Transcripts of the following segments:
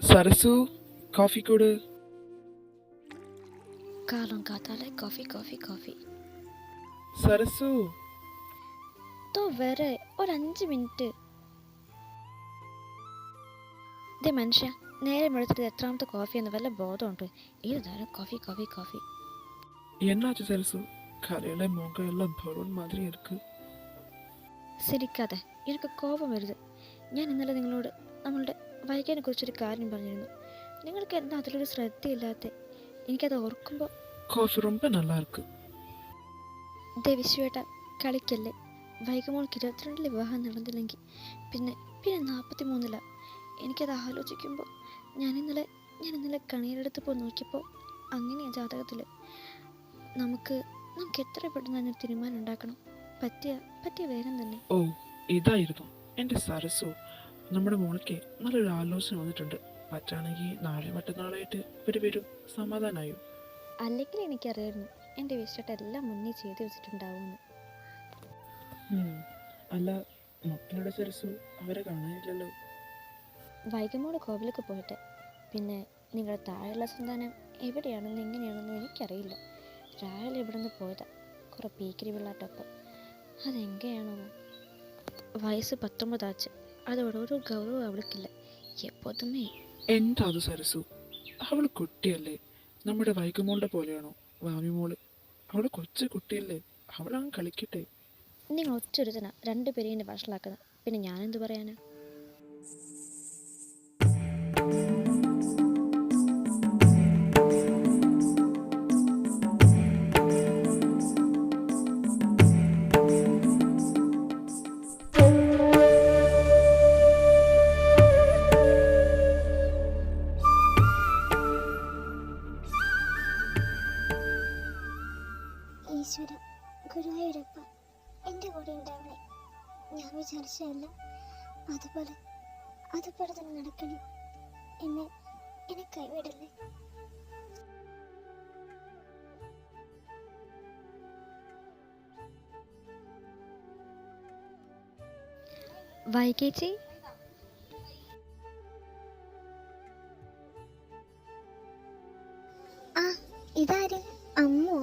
Sarasu, coffee കൂട്. കാലം കാത്താലെ coffee coffee coffee. Sarasu തോ വരെ ഒരു 5 മിനിറ്റ്. ഇതേ മനുഷ്യ നേരെ എടുത്തിട്ട് എത്രാമത്തെ കോഫി എന്ന് വല്ല ബോധമുണ്ട്. ഏത് നേരം കോഫി കോഫി കോഫി. என்னாச்சு சரசு? கரையில முகம் எல்லாம் பலூன் மாதிரி இருக்கு. സിരിക്കാതെ, എനിക്ക് കോപം വരുത്. ഞാൻ ഇന്നലെ നിങ്ങളോട് നമ്മളുടെ വൈകിനെ കുറിച്ചൊരു കാര്യം പറഞ്ഞിരുന്നു. നിങ്ങൾക്ക് എന്താ അതിലൊരു ശ്രദ്ധയില്ലാത്ത? എനിക്കത് ഓർക്കുമ്പോൾ காஃபி ரொம்ப நல்லா இருக்கு. ദേവിശ്വേട്ട കളിക്കല്ലേ. വൈകമോൾക്ക് 22 വിവാഹം നടന്നില്ലെങ്കിൽ പിന്നെ 43. എനിക്കത് ആലോചിക്കുമ്പോൾ ഞാൻ ഇന്നലെ കണിയിലെടുത്ത് പോയി നോക്കിയപ്പോൾ അങ്ങനെയാ ജാതകത്തിൽ. നമുക്ക് എത്ര പെട്ടെന്ന് അതിനൊരു തീരുമാനം ഉണ്ടാക്കണം. പറ്റിയ വേഗം തന്നെ. ഓ, ഇതായിരുന്നു എൻ്റെ സരസു. നമ്മുടെ മോൾക്ക് നല്ലൊരു ആലോചന വന്നിട്ടുണ്ട്. പറ്റാണെങ്കിൽ നാളെ മറ്റന്നാളായിട്ട് ഇവർ വരും. സമാധാനമായോ? അല്ലെങ്കിൽ എനിക്കറിയായിരുന്നു എൻ്റെ വിശ്വട്ട് എല്ലാം മുന്നേ ചെയ്തു വെച്ചിട്ടുണ്ടാവുമെന്ന്. അല്ല, മക്കളുടെ സരസു അവരെ കാണാനില്ലല്ലോ. വൈകമോട് കോവിലേക്ക് പോയിട്ട് പിന്നെ നിങ്ങളുടെ താഴെയുള്ള സന്താനം എവിടെയാണെന്ന് എങ്ങനെയാണെന്ന് എനിക്കറിയില്ല. രാവിലെ ഇവിടെ നിന്ന് പോയതാ, കുറേ പീക്കിരി വെള്ളാട്ടൊപ്പം. അതെങ്ങനെയാണോ? വയസ്സ് 19 ആച്ച്. അതോടൊരു ഗൗരവം അവൾക്കില്ല. എപ്പോതുമേ എന്താ അത് സരസു? അവൾ കുട്ടിയല്ലേ? നമ്മുടെ വൈകുമോളുടെ പോലെയാണോ വാമിമോള്? അവള് കൊച്ചു കുട്ടിയല്ലേ, അവളങ്ങ് കളിക്കട്ടെ. നിങ്ങൾ ഒറ്റൊരുത്തന 2 പേരെയും വഷളാക്കുന്നത്. പിന്നെ ഞാനെന്ത് പറയാനാ? ഈശ്വര, ഗുരുവായൂരപ്പ, എൻ്റെ കൂടെ ഉണ്ടാവണേ. ഞാൻ വിചാരിച്ചതല്ല, അതുപോലെ തന്നെ നടക്കണം. എന്നെ കൈവിടല്ലേ. വൈകേച്ചി, ആ, ഇതാര്? അമ്മോ?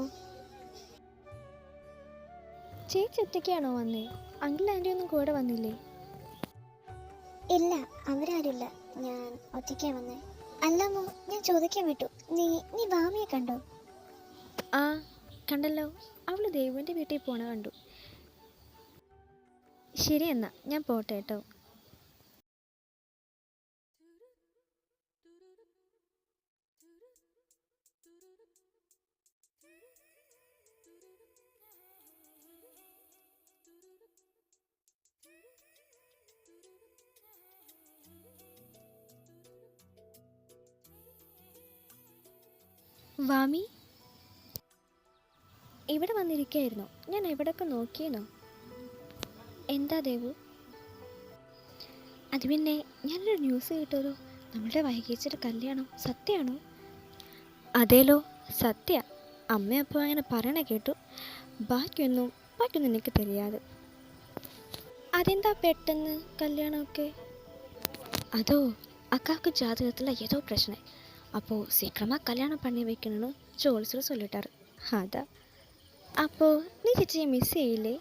ചേച്ചി ഒറ്റയ്ക്കാണോ വന്നേ? അങ്കിൾ ആൻറ്റി ഒന്നും കൂടെ വന്നില്ലേ? ഇല്ല, അവരാരില്ല. ഞാൻ ഒറ്റയ്ക്കാ വന്നേ. അല്ലമ്മോ, ഞാൻ ചോദിക്കാൻ വിട്ടു. നീ ഭാമിയെ കണ്ടോ? ആ, കണ്ടല്ലോ. അവൾ ദേവുവിൻ്റെ വീട്ടിൽ പോണ കണ്ടു. ശരി, എന്നാ ഞാൻ പോട്ടെ കേട്ടോ. വാമി ഇവിടെ വന്നിരിക്കുകയായിരുന്നു. ഞാൻ എവിടെയൊക്കെ നോക്കിയെന്നോ. എന്താ ദേവു? അത് പിന്നെ ഞാനൊരു ന്യൂസ് കേട്ടോലോ, നമ്മളുടെ വൈകേച്ചിയുടെ കല്യാണം സത്യമാണോ? അതേലോ, സത്യ. അമ്മ അപ്പോൾ അങ്ങനെ പറയണ കേട്ടു. ബാക്കിയൊന്നും എനിക്ക് தெரியாது. അതെന്താ പെട്ടെന്ന് കല്യാണമൊക്കെ? അതോ அக்காவுக்கு ஜாதகத்தில் ஏதோ பிரச்சனை. அப்போது சீக்கிரமாக கல்யாணம் பண்ணி வைக்கணும்னு ஜோல்ஸில் சொல்லிட்டாரு. அதான். அப்போது നീ ചേച്ചിയെ മിസ് ചെയ്യില്ലേ?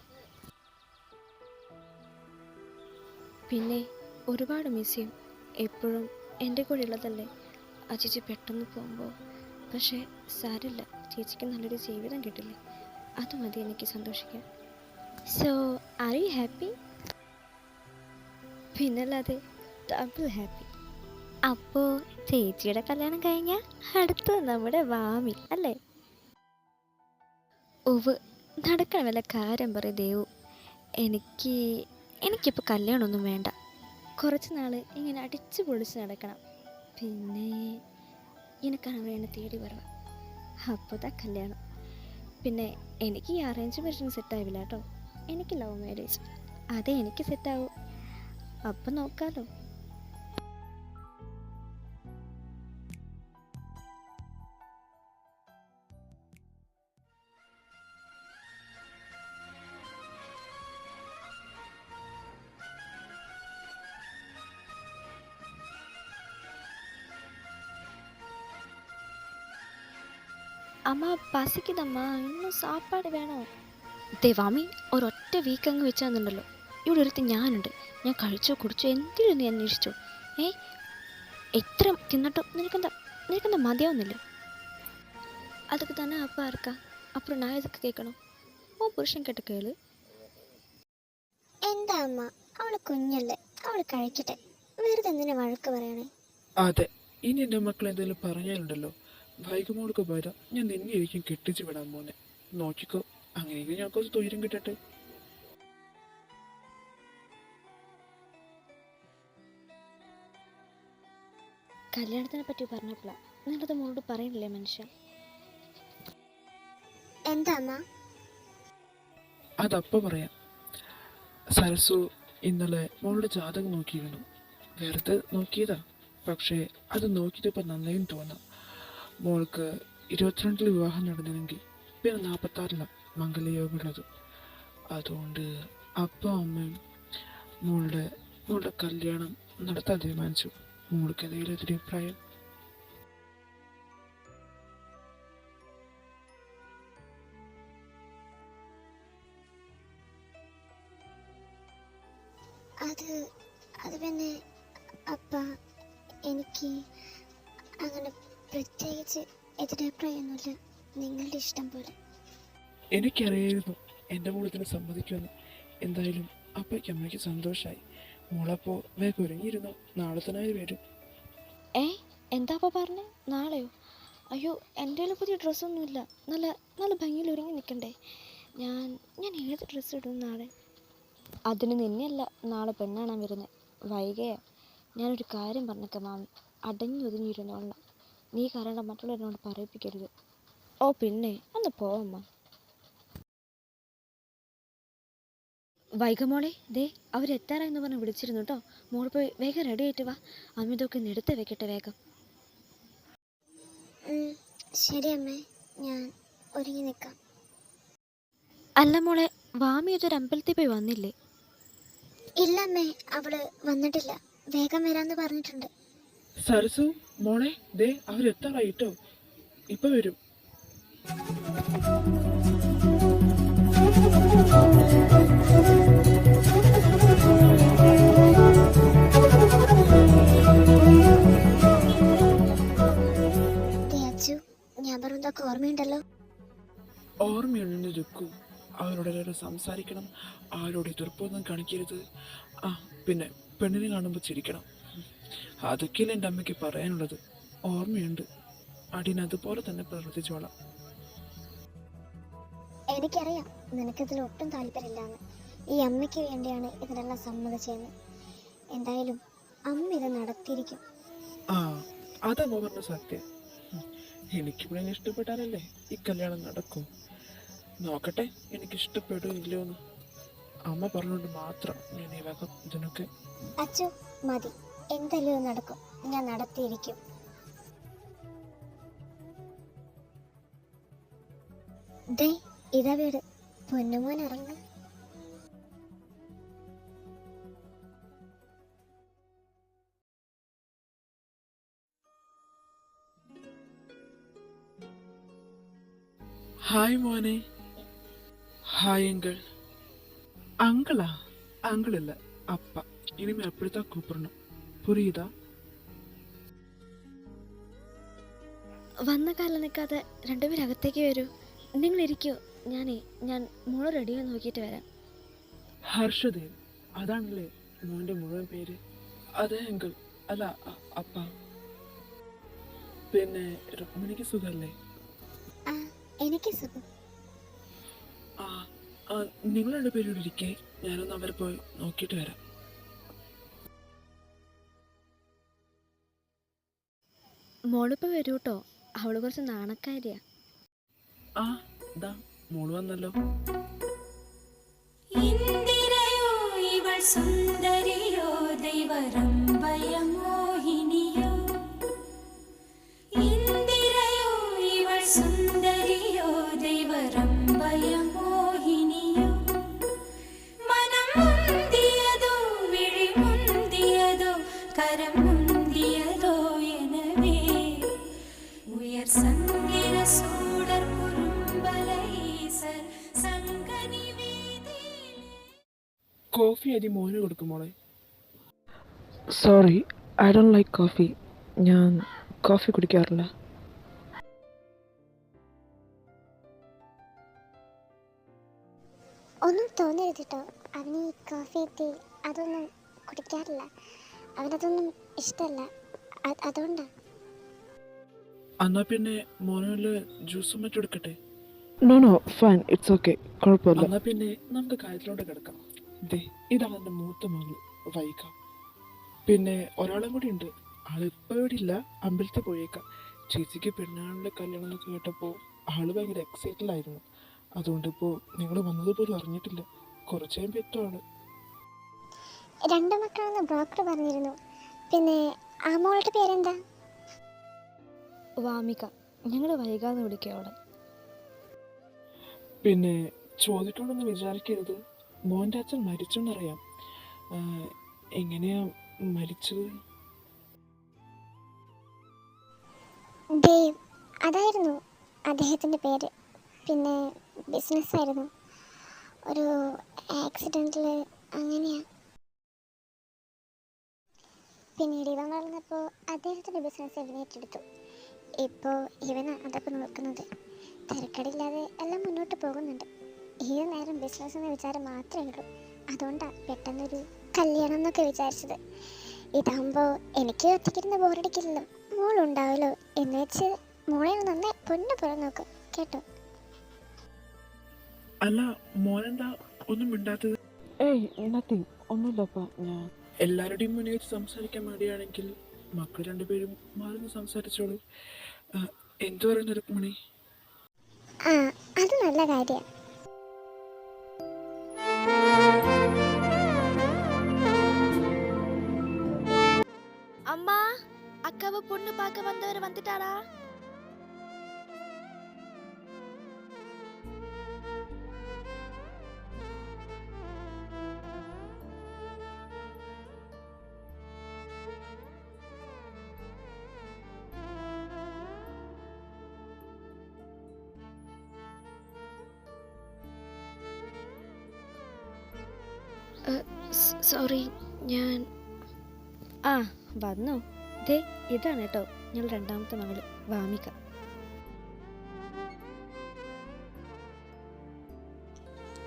പിന്നെ ഒരുപാട് മിസ് ചെയ്യും. എപ്പോഴും എൻ്റെ കൂടെ ഉള്ളതല്ലേ. ആ ചേച്ചി പെട്ടെന്ന് പോകുമ്പോൾ. പക്ഷേ സാരില്ല, ചേച്ചിക്ക് നല്ലൊരു ജീവിതം കിട്ടില്ലേ, അത് മതി എനിക്ക് സന്തോഷിക്കാൻ. So are you happy? പിന്നല്ലാതെ ഡബിൾ ഹാപ്പി. അപ്പോൾ ചേച്ചിയുടെ കല്യാണം കഴിഞ്ഞാൽ അടുത്ത് നമ്മുടെ വാമി അല്ലേ? ഉവ്, നടക്കണ വല്ല കാര്യം പറയും ദേവു. എനിക്കിപ്പോൾ കല്യാണമൊന്നും വേണ്ട. കുറച്ച് നാൾ ഇങ്ങനെ അടിച്ചു പൊളിച്ച് നടക്കണം. പിന്നെ എനിക്കാണ് എന്നെ തേടി വരണം. അപ്പോൾ താ കല്യാണം. പിന്നെ എനിക്ക് ഈ അറേഞ്ച് മാരേജ് സെറ്റാവില്ല കേട്ടോ. എനിക്ക് ലവ് മാരേജ്, അതേ എനിക്ക് സെറ്റാവും. അപ്പം നോക്കാമല്ലോ. അമ്മ പസിക്കുതമ്മ, ഇന്നും സാപ്പാട് വേണോ? ദേവാമി, ഒരൊറ്റ വീക്ക് അങ്ങ് വെച്ചാന്നുണ്ടല്ലോ. ഇവിടെ ഒരുത്തി ഞാനുണ്ട്. ഞാൻ കഴിച്ചോ കുടിച്ചോ എന്തിനും നീ അന്വേഷിച്ചോ? ഏ എത്ര തിന്നിട്ടോ നിനക്കെന്താ മതിയാവുന്നില്ല? அதுக்கு தானே அப்பா இருக்கா. அப்புறம் நான் எதுக்கு கேட்கணும்? ഓ പുരുഷൻ കേട്ട കേള്. എന്താ അമ്മ, അവള് കുഞ്ഞല്ലേ, അവള് കഴിക്കട്ടെ. വെറുതെ എന്തിനാ വഴക്ക് പറയണേ? അതെ, ഇനി എൻ്റെ മക്കൾ എന്തെങ്കിലും പറഞ്ഞാലുണ്ടല്ലോ, വൈകുമോൾക്ക് പകരം ഞാൻ നിന്നെയായിരിക്കും കെട്ടിച്ചു വിടാൻ പോന്നെ. നോക്കിക്കോ, അങ്ങനെയെങ്കിലും ഞാൻ കുറച്ച് തൊഴിലും കിട്ടട്ടെ. കല്യാണത്തിനെ പറ്റി പറഞ്ഞപ്പോഴാ നിങ്ങളത് മോളോട് പറയണില്ലേ മനുഷ്യ? എന്താ അമ്മ? അതപ്പോ പറയാം. സരസു ഇന്നലെ മോളുടെ ജാതകം നോക്കിയിരുന്നു. വെറുതെ നോക്കിയതാ, പക്ഷേ അത് നോക്കിയപ്പോൾ നന്നായും തോന്നാം. മോൾക്ക് 22 വിവാഹം നടന്നില്ലെങ്കിൽ പിന്നെ 46 മംഗലയോഗമുള്ളത്. അതുകൊണ്ട് അപ്പ അമ്മയും മോളുടെ കല്യാണം നടത്താൻ തീരുമാനിച്ചു. മോൾക്ക് എന്തെങ്കിലും അതിൻ്റെ അഭിപ്രായം? അത് പിന്നെ അപ്പ, എനിക്ക് അങ്ങനെ പ്രത്യേകിച്ച് എതിരഭിപ്രായമൊന്നുമില്ല. നിങ്ങളുടെ ഇഷ്ടം പോലെ. എനിക്കറിയായിരുന്നു എൻ്റെ മോൾ ഇതിന് സമ്മതിക്കുമെന്ന്. എന്തായാലും അപ്പയ്ക്ക് അമ്മയ്ക്ക് സന്തോഷമായി. മോളപ്പോൾ വേഗം ഒരുങ്ങിയിരുന്നു, നാളെ തന്നെ വരും. എന്താ അപ്പ പറഞ്ഞേ? നാളെയോ? അയ്യോ, എൻ്റെ കയ്യിൽ പുതിയ ഡ്രസ്സൊന്നുമില്ല. നല്ല നല്ല ഭംഗിയിൽ ഒരുങ്ങി നിൽക്കണ്ടേ? ഞാൻ ഏത് ഡ്രസ്സ് ഇടും നാളെ? അതിന് നിന്നെയല്ല നാളെ പെണ്ണാണാൻ വരുന്നത്, വൈകിയാ. ഞാനൊരു കാര്യം പറഞ്ഞേക്കാം മാമി, അടഞ്ഞൊതുങ്ങിയിരുന്നോളണം. നീ കാരണം മറ്റുള്ളവരോട് പറയിപ്പിക്കരുത്. ഓ പിന്നെ, ഒന്ന് പോവമ്മ. വൈകമോളെ, ദേ അവരെത്താറായെന്ന് പറഞ്ഞ് വിളിച്ചിരുന്നു കേട്ടോ. മോൾ പോയി വേഗം റെഡി ആയിട്ട് വാ. അമ്മ ഇതൊക്കെ ഒന്ന് എടുത്ത് വെക്കട്ടെ വേഗം. ശരി അമ്മേ, ഞാൻ ഒരുങ്ങി നിൽക്കാം. അല്ല മോളെ, വാമി ഇതൊരു അമ്പലത്തിൽ പോയി വന്നില്ലേ? ഇല്ല അമ്മേ, അവള് വന്നിട്ടില്ല. വേഗം വരാന്ന് പറഞ്ഞിട്ടുണ്ട്. സരസു മോളെ, ദേ അവരെത്താറായിട്ടോ, ഇപ്പൊ വരും. അച്ചു, ഞാൻ പറഞ്ഞതൊക്കെ ഓർമ്മയുണ്ടല്ലോ? ഓർമ്മയുണ്ടെന്ന് രുക്കു. അവരോട് സംസാരിക്കണം, ആരോട് എതിർപ്പൊന്നും കാണിക്കരുത്. ആ പിന്നെ പെണ്ണിനെ കാണുമ്പോൾ ചിരിക്കണം. അതൊക്കെയല്ലേ എൻ്റെ അമ്മയ്ക്ക് പറയാനുള്ളത്. ഓർമ്മയുണ്ട്. അടിനതുപോലെ തന്നെ പ്രവർത്തിച്ചോളാം. എനിക്കറിയാം നിനക്കിതിൽ ഒട്ടും താല്പര്യമില്ലാന്ന്. ഈ അമ്മയ്ക്ക് വേണ്ടിയാണ് ഇതിനെല്ലാം സമ്മതിച്ചതെന്ന്. എന്തായാലും അമ്മ ഇത് നടത്തിയിരിക്കും. ആ അതമ്മ പറഞ്ഞ സത്യം. എനിക്കിവിടെ ഇഷ്ടപ്പെട്ടാലല്ലേ ഈ കല്യാണം നടക്കൂ. നോക്കട്ടെ എനിക്കിഷ്ടപ്പെടോ ഇല്ലയോന്ന്. അമ്മ പറഞ്ഞുകൊണ്ട് മാത്രം ഞാൻ ഈ വകം ഇതിനൊക്കെ. അച്ചു മതി, എന്തായാലും നടക്കും. ഞാൻ നടത്തിയിരിക്കും. ദേ ഇതാ വീട്. പൊന്നുമോൻ ഇറങ്ങും. ഹായ് മോനെ. Hi uncle. അങ്കിളാ? അങ്കിളില്ല, அப்பா. இனிமே அப்படித்தான் கூப்பிடணும், புரியுதா? വന്ന കാലം നിൽക്കാതെ രണ്ടുപേരും അകത്തേക്ക് വരൂ. നിങ്ങൾ ഇരിക്കൂ. ഞാൻ മോള് റെഡിയോ നോക്കിയിട്ട് വരാം. ഹർഷദേവ്, അതാണല്ലേ മോൻ്റെ മുഴുവൻ പേര്? അതെ അങ്കിൾ. അല്ല അപ്പ. പിന്നെ രുക്മിണിക്ക് സുഖല്ലേ? എനിക്ക് സുഖം. നിങ്ങൾ രണ്ടുപേരും ഇരിക്കേ, ഞാനൊന്ന് അവരെ പോയി നോക്കിയിട്ട് വരാം. മോളിപ്പോൾ വരൂ കേട്ടോ. അവള് കുറച്ച് നാണക്കാരിയാ. ദാ മോള് വന്നല്ലോ. ഇന്ദിരയോ ഇവൾ സുന്ദരിയോ ദൈവരംഭയ മോഹിനിയോ. ഇന്ദിരയോ ഇവൾ സുന്ദരിയോ ദൈവരംഭയ മോഹിനിയോ. മനം മുന്തിയതോ വിഴി മുന്തിയതോ കരം മുന്തിയതോ எனவே உயர் சந்திர சூடர் കൊടുക്കും മോളെ. Sorry, I don't like coffee. ഞാൻ കോഫി കുടിക്കാറില്ല. ഒന്നും തോന്നരുത് കേട്ടോ. അവന് ഈ കോഫി ടീ അതൊന്നും കുടിക്കാറില്ല. അവനതൊന്നും ഇഷ്ടമല്ല. അതുകൊണ്ടാണ്. എന്നാ പിന്നെ മോനോല് ജ്യൂസും മറ്റും എടുക്കട്ടെ? നോ ഫൈൻ, ഇറ്റ്സ് ഓക്കെ, കുഴപ്പമില്ല. എന്നാ പിന്നെ നമുക്ക് കാര്യത്തിലോട്ട് കിടക്കാം. ദേ, ഇതാണ് എൻ്റെ മൂത്ത മകൾ വൈക. പിന്നെ ഒരാളും കൂടി ഉണ്ട്. ആളിപ്പോൾ ഇവിടെ ഇല്ല, അമ്പലത്തിൽ പോയേക്കാം. ചേച്ചിക്ക് പെണ്ണാളിൻ്റെ കല്യാണം എന്നൊക്കെ കേട്ടപ്പോൾ ആള് ഭയങ്കര എക്സൈറ്റഡ് ആയിരുന്നു. അതുകൊണ്ട് ഇപ്പോൾ നിങ്ങൾ വന്നതുപോലും അറിഞ്ഞിട്ടില്ല. കുറച്ച് കഴിയുമ്പോൾ എത്തും ആള്. 2 മക്കളെന്ന് ബ്രോക്കർ പറഞ്ഞിരുന്നു. പിന്നെ ആ മോളുടെ പേരെന്താ? വാമിക. ഞങ്ങൾ വൈകാതെ വിളിക്കുക അവിടെ. പിന്നെ ചോദിക്കണമെന്ന് വിചാരിക്കരുത്, മോൻ്റെ അച്ഛൻ മരിച്ചെന്നറിയാം. എങ്ങനെയാ മരിച്ചത്? ദേവ്, അതായിരുന്നു അദ്ദേഹത്തിൻ്റെ പേര്. പിന്നെ ബിസിനസ്സായിരുന്നു. ഒരു ആക്സിഡൻറ്റിൽ അങ്ങനെയാ. പിന്നീട് ഇവൻ വളർന്നപ്പോൾ അദ്ദേഹത്തിൻ്റെ ബിസിനസ് ഇവൻ ഏറ്റെടുത്തു. ഇപ്പോൾ ഇവനാണ് അതൊക്കെ നോക്കുന്നത്. തിരക്കടില്ലാതെ എല്ലാം മുന്നോട്ട് പോകുന്നുണ്ട്. ഈ നേരം ബിസിനസ് എന്ന വിചാരം മാത്രമേ ഉള്ളൂ. അതുകൊണ്ടാണ് പെട്ടെന്നൊരു കല്യാണം എന്നൊക്കെ വിചാരിച്ചത്. ഇതാകുമ്പോൾ എനിക്ക് ഒറ്റയ്ക്കിരുന്ന് ബോറടിക്കില്ലല്ലോ, മോളുണ്ടാവല്ലോ എന്ന് വെച്ച് മോളെ നന്നായി പൊന്നു പോലെ നോക്കും കേട്ടോ. അല്ല, മോനെന്താ ഒന്നും മിണ്ടാത്തത്? ഏയ് നത്തിങ്, ഒന്നുമില്ലപ്പാ. ഞാൻ എല്ലാവരുടെയും മുന്നിൽ വെച്ച് സംസാരിക്കാൻ മടിയാണെങ്കിൽ മക്കൾ രണ്ടുപേരും മാറി സംസാരിച്ചോളൂ. എന്തു പറയുന്നു രുക്മിണി? ആ, അത് നല്ല കാര്യമാണ്. அம்மா, அக்காவை பொண்ணு பார்க்க வந்தவர் வந்துட்டாரா? സോറി, ഞാൻ വന്നു. ദേ, ഇതാണ് കേട്ടോ ഞങ്ങൾ രണ്ടാമത്തെ മകള് വാമിക.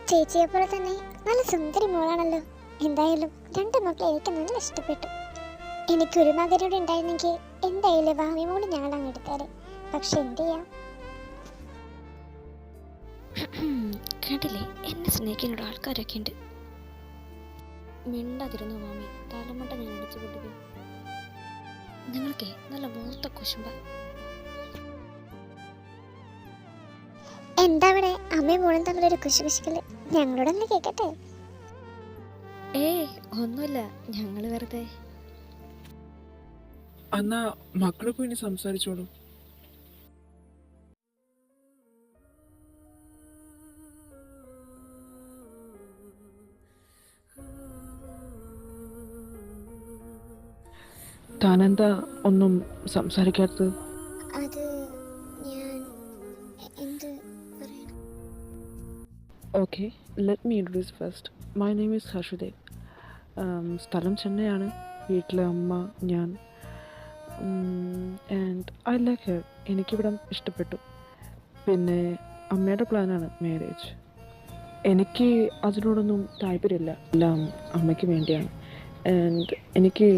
ചേച്ചിയെപ്പോലെ തന്നെ നല്ല സുന്ദരി മോളാണല്ലോ. എന്തായാലും 2 മക്കളെ എനിക്ക് നല്ല ഇഷ്ടപ്പെട്ടു. എനിക്കൊരു മകനോട് ഉണ്ടായിരുന്നെങ്കിൽ എന്തായാലും ഭാവി മോള് ഞാനങ്ങ് എടുത്തേരെ. പക്ഷെ എന്ത് ചെയ്യാം? കണ്ടില്ലേ, എന്നെ സ്നേഹിക്കുന്ന ആൾക്കാരൊക്കെ ഉണ്ട്. മിണ്ടാതിരുന്നു മാമി, തലമുട്ട ഞാൻ അടിച്ചു പൊട്ടിക്കും. നിങ്ങൾക്കേ നല്ല മൂത്ത കുശുമ്പ. എന്താ അവിടെ അമ്മയും മോളും തമ്മിലൊരു കുശുകുശുക്കല്? ഞങ്ങളോടൊന്ന് കേൾക്കട്ടെ. ഒന്നുമില്ല, ഞങ്ങള് വെറുതെ. എന്നാ മക്കളെ പോയി ഇനി സംസാരിച്ചോളൂ. താനെന്താ ഒന്നും സംസാരിക്കാത്തത്? അത് ഞാൻ എന്ത് പറയണം? Okay, let me introduce first. My name is Harshadev. സ്ഥലം ചെന്നൈയാണ്. വീട്ടിലെ അമ്മ, ഞാൻ. And I like her. എനിക്കിവിടം ഇഷ്ടപ്പെട്ടു. പിന്നെ അമ്മയുടെ പ്ലാനാണ് മാരേജ്. എനിക്ക് അതിനോടൊന്നും താല്പര്യമില്ല, എല്ലാം അമ്മയ്ക്ക് വേണ്ടിയാണ്. ആൻഡ് എനിക്ക്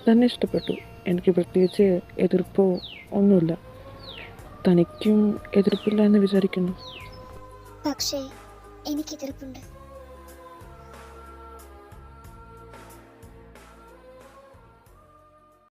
തന്നെ ഇഷ്ടപ്പെട്ടു. എനിക്ക് പ്രത്യേകിച്ച് എതിർപ്പോ ഒന്നുമില്ല. തനിക്കും എതിർപ്പില്ല എന്ന് വിചാരിക്കുന്നു. പക്ഷേ എനിക്ക് എതിർപ്പുണ്ട്.